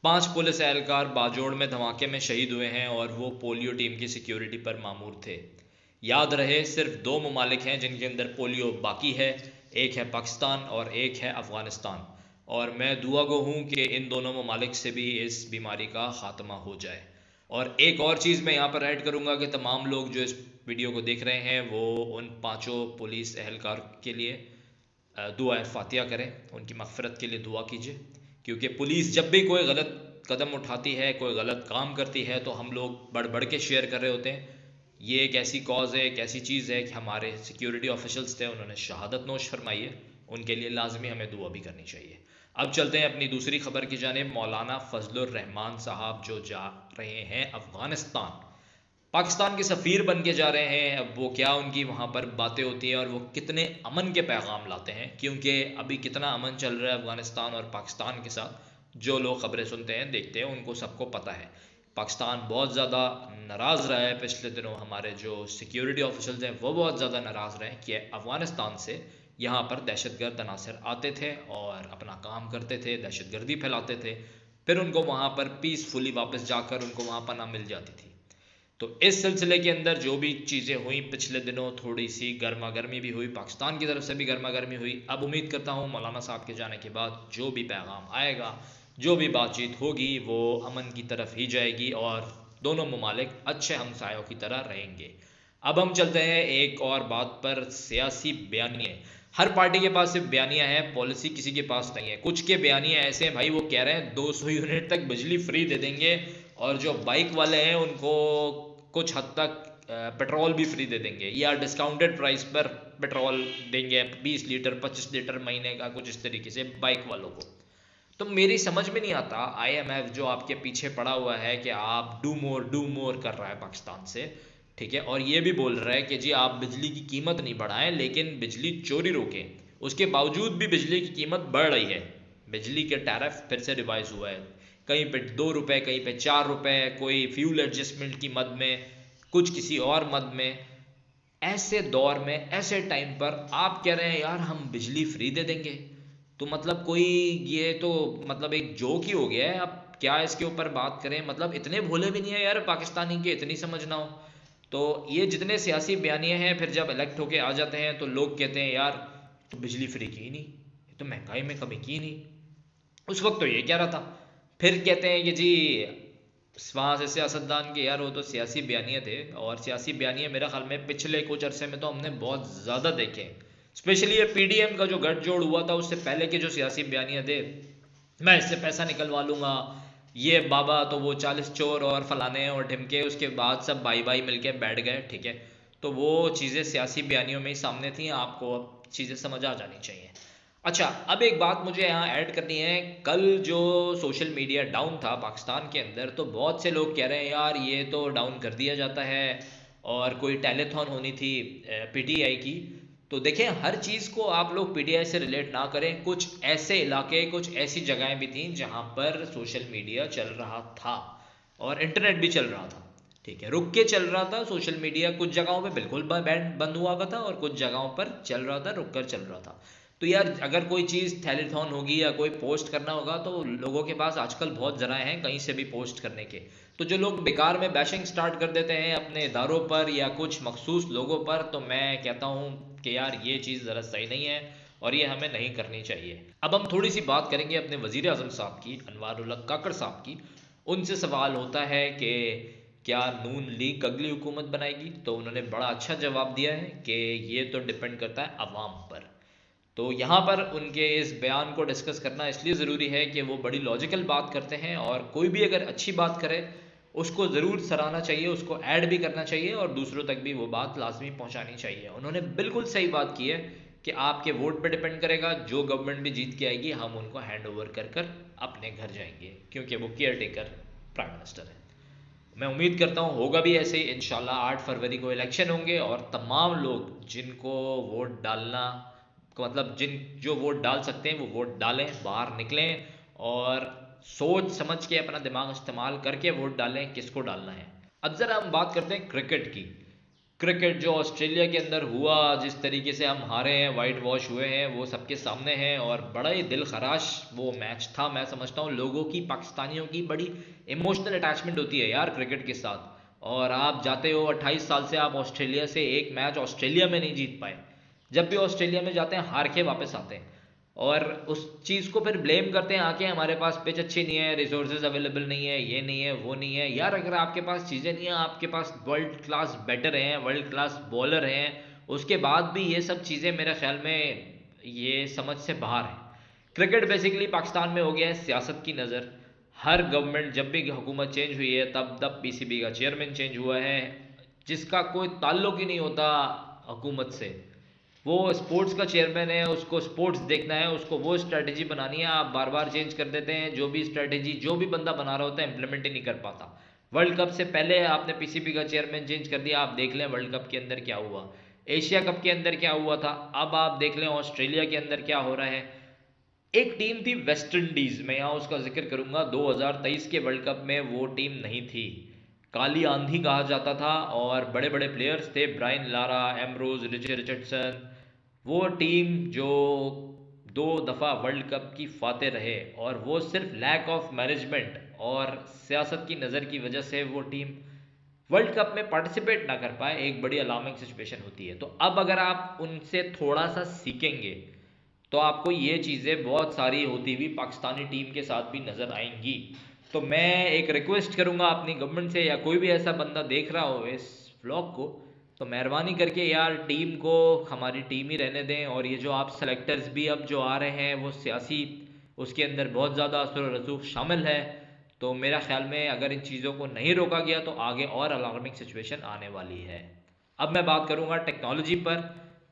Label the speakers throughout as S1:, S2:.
S1: 5 police एहलकार Bajaur में धमाके में शहीद हुए हैं और वो पोलियो टीम की सिक्योरिटी पर मामूर थे। याद रहे, सिर्फ 2 ममालिक हैं जिनके अंदर पोलियो बाकी है। एक है पाकिस्तान और एक है अफ़गानिस्तान। और मैं दुआ गो हूँ कि इन दोनों ममालिक से भी इस बीमारी का ख़ात्मा हो जाए। और एक और चीज़ मैं यहाँ पर ऐड करूँगा कि तमाम लोग जो इस वीडियो को देख रहे हैं वो उन 5 पुलिस एहलकार के लिए दुआ फ़ातिहा करें, उनकी मग़फ़िरत के लिए दुआ कीजिए। क्योंकि पुलिस जब भी कोई गलत कदम उठाती है, कोई गलत काम करती है, तो हम लोग बढ़ बढ़ के शेयर कर रहे होते हैं। ये एक ऐसी कॉज़ है, एक ऐसी चीज़ है कि हमारे सिक्योरिटी ऑफिशल्स थे, उन्होंने शहादत नोश फरमाई है, उनके लिए लाजमी हमें दुआ भी करनी चाहिए। अब चलते हैं अपनी दूसरी खबर की जानिब। मौलाना फजलुर रहमान साहब जो जा रहे हैं अफ़गानिस्तान, पाकिस्तान के सफ़ीर बन के जा रहे हैं। अब वो क्या उनकी वहाँ पर बातें होती हैं और वो कितने अमन के पैगाम लाते हैं, क्योंकि अभी कितना अमन चल रहा है अफ़गानिस्तान और पाकिस्तान के साथ। जो लोग ख़बरें सुनते हैं, देखते हैं, उनको सबको पता है। पाकिस्तान बहुत ज़्यादा नाराज़ रहा है पिछले दिनों। हमारे जो सिक्योरिटी ऑफिसल्स हैं वो बहुत ज़्यादा नाराज़ रहे कि अफ़गानिस्तान से यहाँ पर दहशतगर्द अनासर आते थे और अपना काम करते थे, दहशतगर्दी फैलाते थे। फिर उनको वहाँ पर पीसफुली वापस जाकर उनको वहाँ पनाह मिल जाती थी। तो इस सिलसिले के अंदर जो भी चीज़ें हुई पिछले दिनों, थोड़ी सी गर्मा गर्मी भी हुई, पाकिस्तान की तरफ से भी गर्मा गर्मी हुई। अब उम्मीद करता हूँ मौलाना साहब के जाने के बाद जो भी पैगाम आएगा, जो भी बातचीत होगी, वो अमन की तरफ ही जाएगी और दोनों ममालिक अच्छे हमसायों की तरह रहेंगे। अब हम चलते हैं एक और बात पर, सियासी बयानिए। हर पार्टी के पास सिर्फ बयानियाँ हैं, पॉलिसी किसी के पास नहीं है। कुछ के बयानिए ऐसे हैं भाई, वो कह रहे हैं 200 यूनिट तक बिजली फ्री दे देंगे और जो बाइक वाले हैं उनको कुछ हद तक पेट्रोल भी फ्री दे देंगे या डिस्काउंटेड प्राइस पर पेट्रोल देंगे, 20 लीटर 25 लीटर महीने का, कुछ इस तरीके से बाइक वालों को। तो मेरी समझ में नहीं आता, आईएमएफ जो आपके पीछे पड़ा हुआ है कि आप डू मोर कर रहा है पाकिस्तान से, ठीक है, और ये भी बोल रहा है कि जी आप बिजली की कीमत नहीं बढ़ाएं लेकिन बिजली चोरी रोकें, उसके बावजूद भी बिजली की कीमत बढ़ रही है। बिजली के टैरिफ फिर से रिवाइज हुआ है, कहीं पे 2 रुपये, कहीं पे 4 रुपये, कोई फ्यूल एडजस्टमेंट की मद में, कुछ किसी और मद में। ऐसे दौर में, ऐसे टाइम पर आप कह रहे हैं यार हम बिजली फ्री दे देंगे, तो मतलब कोई, ये तो मतलब एक जोक ही हो गया है। अब क्या इसके ऊपर बात करें, मतलब इतने भोले भी नहीं है यार पाकिस्तानी के, इतनी समझ ना हो। तो ये जितने सियासी बयानिए हैं, फिर जब इलेक्ट होके आ जाते हैं तो लोग कहते हैं यार तो बिजली फ्री की ही नहीं, ये तो महंगाई में कमी की ही नहीं। उस वक्त तो ये कह रहा था, फिर कहते हैं कि जी वहाँ से सियासतदान के, यार वो तो सियासी बयानिए थे, और सियासी बयानिए मेरे ख्याल में पिछले कुछ अरसे में तो हमने बहुत ज़्यादा देखे हैं। स्पेशली ये पीडीएम का जो गठजोड़ हुआ था उससे पहले के जो सियासी बयानिए थे, मैं इससे पैसा निकलवा लूँगा, ये बाबा तो वो 40 चोर और फलाने और ढिमके, उसके बाद सब भाई भाई मिलके बैठ गए, ठीक है। तो वो चीज़ें सियासी बयानियों में ही सामने थी, आपको अब चीज़ें समझ आ जानी चाहिए। अच्छा, अब एक बात मुझे यहाँ ऐड करनी है। कल जो सोशल मीडिया डाउन था पाकिस्तान के अंदर, तो बहुत से लोग कह रहे हैं यार ये तो डाउन कर दिया जाता है, और कोई टेलीथॉन होनी थी पीटीआई की। तो देखें, हर चीज़ को आप लोग पीटीआई से रिलेट ना करें। कुछ ऐसे इलाके, कुछ ऐसी जगहें भी थीं जहाँ पर सोशल मीडिया चल रहा था और इंटरनेट भी चल रहा था, ठीक है, रुक के चल रहा था सोशल मीडिया। कुछ जगहों पे बिल्कुल बंद हुआ हुआ था और कुछ जगहों पर चल रहा था, रुक कर चल रहा था। तो यार अगर कोई चीज़ थैलीथॉन होगी या कोई पोस्ट करना होगा, तो लोगों के पास आजकल बहुत ज़राए हैं कहीं से भी पोस्ट करने के। तो जो लोग बेकार में बैशिंग स्टार्ट कर देते हैं अपने इदारों पर या कुछ मखसूस लोगों पर, तो मैं कहता हूँ कि यार ये चीज़ ज़रा सही नहीं है और ये हमें नहीं करनी चाहिए। अब हम थोड़ी सी बात करेंगे अपने वज़ीर आज़म साहब की, अनवारुल हक काकड़ साहब की। उनसे सवाल होता है कि क्या नून लीग अगली हुकूमत बनाएगी, तो उन्होंने बड़ा अच्छा जवाब दिया है कि ये तो डिपेंड करता है अवाम पर। तो यहाँ पर उनके इस बयान को डिस्कस करना इसलिए ज़रूरी है कि वो बड़ी लॉजिकल बात करते हैं, और कोई भी अगर अच्छी बात करे उसको ज़रूर सराहना चाहिए, उसको ऐड भी करना चाहिए और दूसरों तक भी वो बात लाजमी पहुँचानी चाहिए। उन्होंने बिल्कुल सही बात की है कि आपके वोट पे डिपेंड करेगा, जो गवर्नमेंट भी जीत के आएगी हम उनको हैंड ओवर कर कर अपने घर जाएंगे, क्योंकि वो केयर टेकर प्राइम मिनिस्टर है। मैं उम्मीद करता हूँ होगा भी ऐसे ही। इंशाल्लाह 8 फरवरी को इलेक्शन होंगे और तमाम लोग जिनको वोट डालना मतलब जिन जो वोट डाल सकते हैं वो वोट डालें, बाहर निकलें और सोच समझ के अपना दिमाग इस्तेमाल करके वोट डालें किसको डालना है। अब ज़रा हम बात करते हैं क्रिकेट की। क्रिकेट जो ऑस्ट्रेलिया के अंदर हुआ, जिस तरीके से हम हारे हैं, वाइट वॉश हुए हैं, वो सबके सामने है और बड़ा ही दिल खराश वो मैच था। मैं समझता हूँ लोगों की, पाकिस्तानियों की बड़ी इमोशनल अटैचमेंट होती है यार क्रिकेट के साथ। और आप जाते हो 28 साल से, आप ऑस्ट्रेलिया से एक मैच ऑस्ट्रेलिया में नहीं जीत पाए। जब भी ऑस्ट्रेलिया में जाते हैं हार के वापस आते हैं और उस चीज़ को फिर ब्लेम करते हैं आके, हमारे पास पिच अच्छी नहीं है, रिसोर्सेज अवेलेबल नहीं है, ये नहीं है, वो नहीं है। यार अगर आपके पास चीज़ें नहीं है, आपके पास वर्ल्ड क्लास बैटर हैं, वर्ल्ड क्लास बॉलर हैं, उसके बाद भी ये सब चीज़ें मेरे ख्याल में ये समझ से बाहर है। क्रिकेट बेसिकली पाकिस्तान में हो गया है सियासत की नज़र। हर गवर्नमेंट, जब भी हुकूमत चेंज हुई है, तब तब पीसीबी का चेयरमैन चेंज हुआ है, जिसका कोई ताल्लुक ही नहीं होता हुकूमत से। वो स्पोर्ट्स का चेयरमैन है, उसको स्पोर्ट्स देखना है, उसको वो स्ट्रैटेजी बनानी है। आप बार बार चेंज कर देते हैं, जो भी स्ट्रैटेजी जो भी बंदा बना रहा होता है इंप्लीमेंट ही नहीं कर पाता। वर्ल्ड कप से पहले आपने पीसीबी का चेयरमैन चेंज कर दिया, आप देख लें वर्ल्ड कप के अंदर क्या हुआ, एशिया कप के अंदर क्या हुआ था, अब आप देख लें ऑस्ट्रेलिया के अंदर क्या हो रहा है। एक टीम थी वेस्ट इंडीज, मैं यहाँ उसका जिक्र करूंगा, 2023 के वर्ल्ड कप में वो टीम नहीं थी। काली आंधी कहा जाता था और बड़े बड़े प्लेयर्स थे, ब्रायन लारा, एमरोज, रिचर्डसन। वो टीम जो 2 दफ़ा वर्ल्ड कप की फाते रहे, और वो सिर्फ लैक ऑफ मैनेजमेंट और सियासत की नज़र की वजह से वो टीम वर्ल्ड कप में पार्टिसिपेट ना कर पाए, एक बड़ी अलार्मिंग सिचुएशन होती है। तो अब अगर आप उनसे थोड़ा सा सीखेंगे तो आपको ये चीज़ें बहुत सारी होती हुई पाकिस्तानी टीम के साथ भी नज़र आएंगी। तो मैं एक रिक्वेस्ट करूँगा अपनी गवर्नमेंट से, या कोई भी ऐसा बंदा देख रहा हो इस व्लॉग को, तो मेहरबानी करके यार टीम को हमारी टीम ही रहने दें। और ये जो आप सेलेक्टर्स भी अब जो आ रहे हैं, वो सियासी, उसके अंदर बहुत ज़्यादा असर रसूख शामिल है। तो मेरा ख्याल में अगर इन चीज़ों को नहीं रोका गया तो आगे और अलार्मिंग सिचुएशन आने वाली है। अब मैं बात करूँगा टेक्नोलॉजी पर।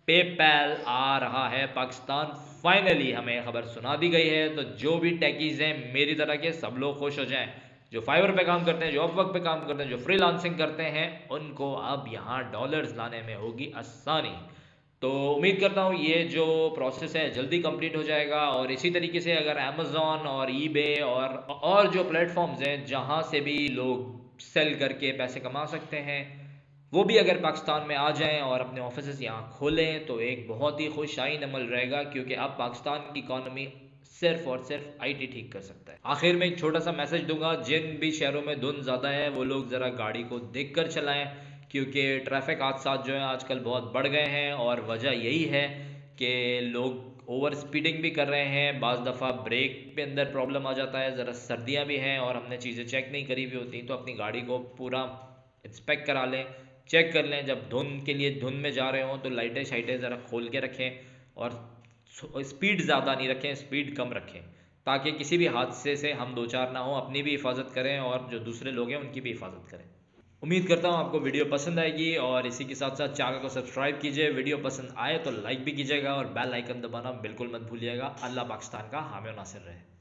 S1: पेपैल आ रहा है पाकिस्तान, फाइनली हमें खबर सुना दी गई है। तो जो भी टेकीज हैं मेरी तरह के, सब लोग खुश हो जाएं। जो फाइवर पे काम करते हैं, जो अपवर्क पे काम करते हैं, जो फ्रीलांसिंग करते हैं, उनको अब यहाँ डॉलर्स लाने में होगी आसानी। तो उम्मीद करता हूँ ये जो प्रोसेस है जल्दी कंप्लीट हो जाएगा। और इसी तरीके से अगर अमेज़ॉन और ईबे और जो प्लेटफॉर्म्स हैं जहाँ से भी लोग सेल करके पैसे कमा सकते हैं, वो भी अगर पाकिस्तान में आ जाएं और अपने ऑफिस यहाँ खोलें, तो एक बहुत ही खुशआइन अमल रहेगा, क्योंकि अब पाकिस्तान की इकॉनमी सिर्फ और सिर्फ आईटी ठीक कर सकता है। आखिर में एक छोटा सा मैसेज दूंगा, जिन भी शहरों में धुंध ज़्यादा है वो लोग ज़रा गाड़ी को देख कर चलाएँ, क्योंकि ट्रैफिक हादसा जो है आजकल बहुत बढ़ गए हैं। और वजह यही है कि लोग ओवर स्पीडिंग भी कर रहे हैं, बाज़ दफ़ा ब्रेक पे अंदर प्रॉब्लम आ जाता है, ज़रा सर्दियाँ भी हैं और हमने चीज़ें चेक नहीं करी हुई होती। तो अपनी गाड़ी को पूरा इंस्पेक्ट करा लें, चेक कर लें। जब धुंध के लिए धुंध में जा रहे हों तो लाइटें शाइटें ज़रा खोल के रखें और स्पीड ज़्यादा नहीं रखें, स्पीड कम रखें, ताकि किसी भी हादसे से हम दो चार ना हो, अपनी भी हिफाजत करें और जो दूसरे लोग हैं उनकी भी हिफाजत करें। उम्मीद करता हूँ आपको वीडियो पसंद आएगी, और इसी के साथ साथ चैनल को सब्सक्राइब कीजिए। वीडियो पसंद आए तो लाइक भी कीजिएगा और बेल आइकन दबाना बिल्कुल मत भूलिएगा। अल्लाह पाकिस्तान का हामी और नासिर रहे।